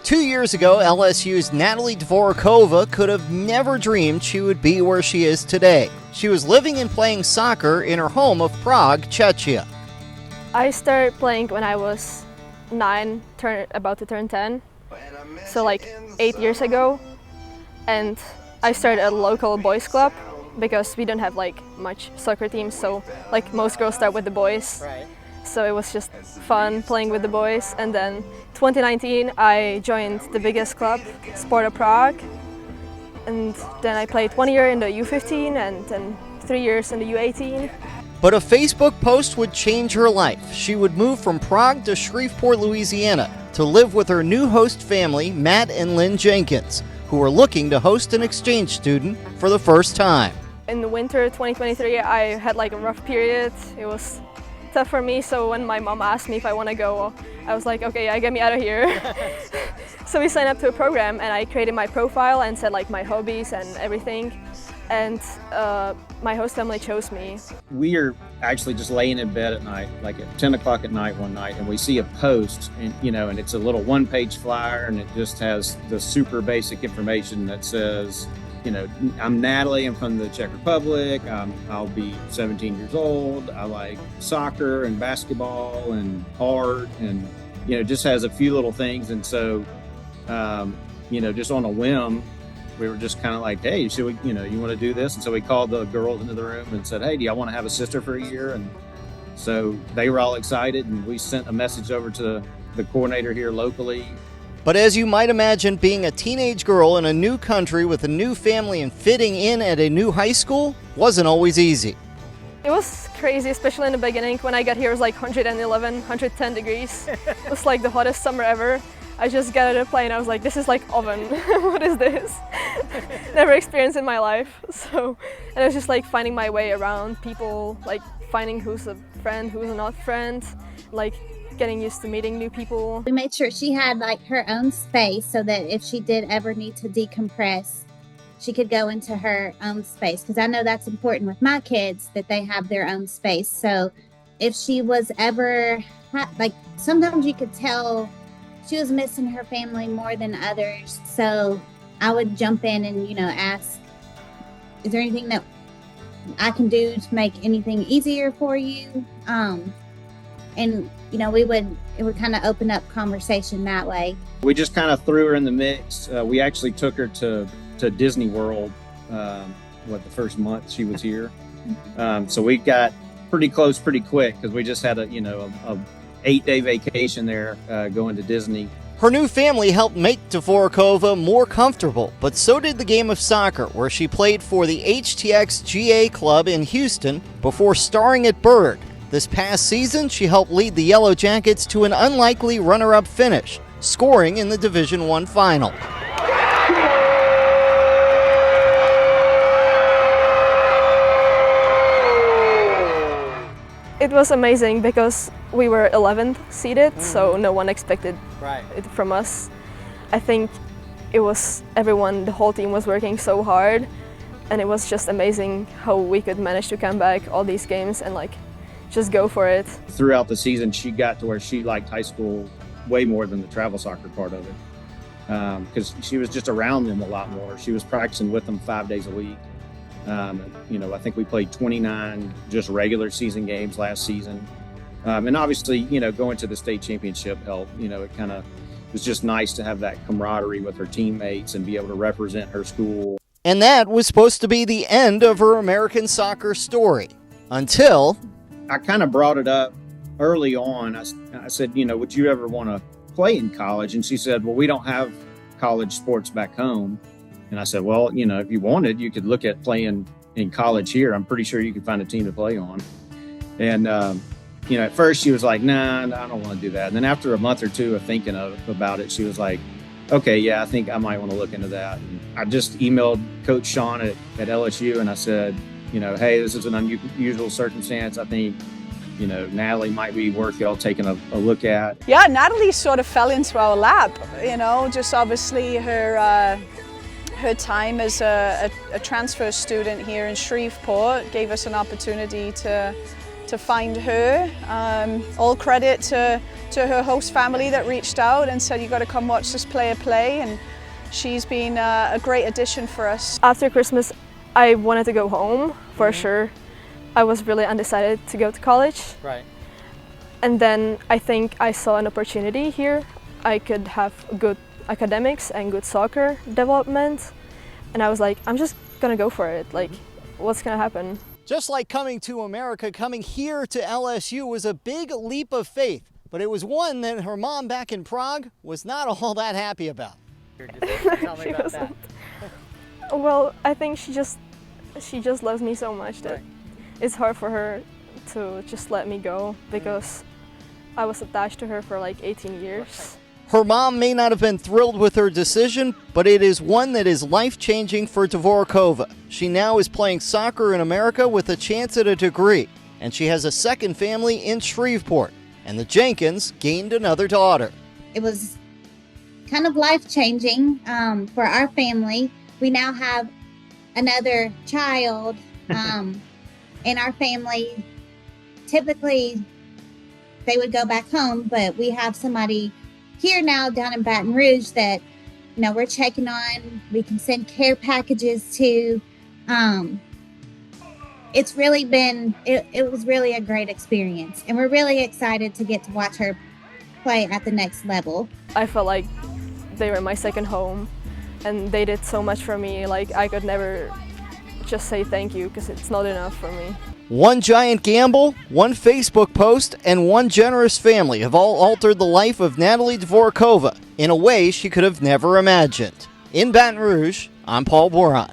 2 years ago, LSU's Natalie Dvorakova could have never dreamed she would be where she is today. She was living and playing soccer in her home of Prague, Czechia. I started playing when I was 9, about to turn 10, so like 8 years ago. And I started a local boys club because we don't have like much soccer teams, so like most girls start with the boys. Right. So it was just fun playing with the boys. And then 2019 I joined the biggest club, Sport Prague. And then I played 1 year in the U15 and then 3 years in the U18. But a Facebook post would change her life. She would move from Prague to Shreveport, Louisiana to live with her new host family, Matt and Lynn Jenkins, who were looking to host an exchange student for the first time. In the winter 2023 I had like a rough period. It was tough for me, so when my mom asked me if I want to go, I was like, okay, yeah, get me out of here. So we signed up to a program and I created my profile and said like my hobbies and everything, and my host family chose me. We are actually just laying in bed at night, like at 10 o'clock at night one night, and we see a post, and and it's a little one-page flyer, and it just has the super basic information that says, I'm Natalie, I'm from the Czech Republic, I'll be 17 years old, I like soccer and basketball and art, and just has a few little things. And so just on a whim, we were just kind of like, hey, should we, you want to do this? And so we called the girls into the room and said, hey, do y'all want to have a sister for a year? And so they were all excited, and we sent a message over to the coordinator here locally. But as you might imagine, being a teenage girl in a new country with a new family and fitting in at a new high school wasn't always easy. It was crazy, especially in the beginning. When I got here it was like 111, 110 degrees. It was like the hottest summer ever. I just got out of the plane, I was like, this is like oven. What is this? Never experienced in my life. So, and I was just like finding my way around people, like finding who's a friend, who's not a friend, like getting used to meeting new people. We made sure she had like her own space so that if she did ever need to decompress, she could go into her own space. Because I know that's important with my kids, that they have their own space. So if she was ever, like sometimes you could tell she was missing her family more than others. So I would jump in and, ask, is there anything that I can do to make anything easier for you? And it would kind of open up conversation that way. We just kind of threw her in the mix. We actually took her to Disney World, the first month she was here. So we got pretty close pretty quick because we just had a 8-day vacation there going to Disney. Her new family helped make Dvorakova more comfortable, but so did the game of soccer, where she played for the HTX GA club in Houston before starring at Bird. This past season, she helped lead the Yellow Jackets to an unlikely runner-up finish, scoring in the Division I final. It was amazing because we were 11th seeded, so no one expected it from us. I think it was everyone, the whole team was working so hard, and it was just amazing how we could manage to come back all these games and just go for it. Throughout the season, she got to where she liked high school way more than the travel soccer part of it, because she was just around them a lot more. She was practicing with them 5 days a week. I think we played 29 just regular season games last season. And obviously, going to the state championship helped. It kind of was just nice to have that camaraderie with her teammates and be able to represent her school. And that was supposed to be the end of her American soccer story, until I kind of brought it up early on. I said, would you ever want to play in college? And she said, well, we don't have college sports back home. And I said, well, if you wanted, you could look at playing in college here. I'm pretty sure you could find a team to play on. And, at first she was like, nah, I don't want to do that. And then after a month or two of thinking about it, she was like, okay, yeah, I think I might want to look into that. And I just emailed Coach Sean at LSU and I said, hey, this is an unusual circumstance. I think, Natalie might be worth y'all taking a look at. Yeah, Natalie sort of fell into our lap, just obviously her time as a transfer student here in Shreveport gave us an opportunity to to find her. All credit to her host family that reached out and said, you got to come watch this player play, and she's been a great addition for us. After Christmas, I wanted to go home for sure. I was really undecided to go to college. Right. And then I think I saw an opportunity here. I could have good academics and good soccer development. And I was like, I'm just gonna go for it. Like, what's gonna happen? Just like coming to America, coming here to LSU was a big leap of faith, but it was one that her mom back in Prague was not all that happy about. Tell me about that. Well, I think she just loves me so much that it's hard for her to just let me go, because I was attached to her for like 18 years. Her mom may not have been thrilled with her decision, but it is one that is life-changing for Dvorakova. She now is playing soccer in America with a chance at a degree, and she has a second family in Shreveport, and the Jenkins gained another daughter. It was kind of life-changing for our family. We now have another child in our family. Typically, they would go back home, but we have somebody here now down in Baton Rouge that, you know, we're checking on. We can send care packages to. It's really been, it was really a great experience, and we're really excited to get to watch her play at the next level. I felt like they were my second home, and they did so much for me. Like, I could never just say thank you, because it's not enough for me. One giant gamble, one Facebook post, and one generous family have all altered the life of Natalie Dvorakova in a way she could have never imagined. In Baton Rouge, I'm Paul Boron.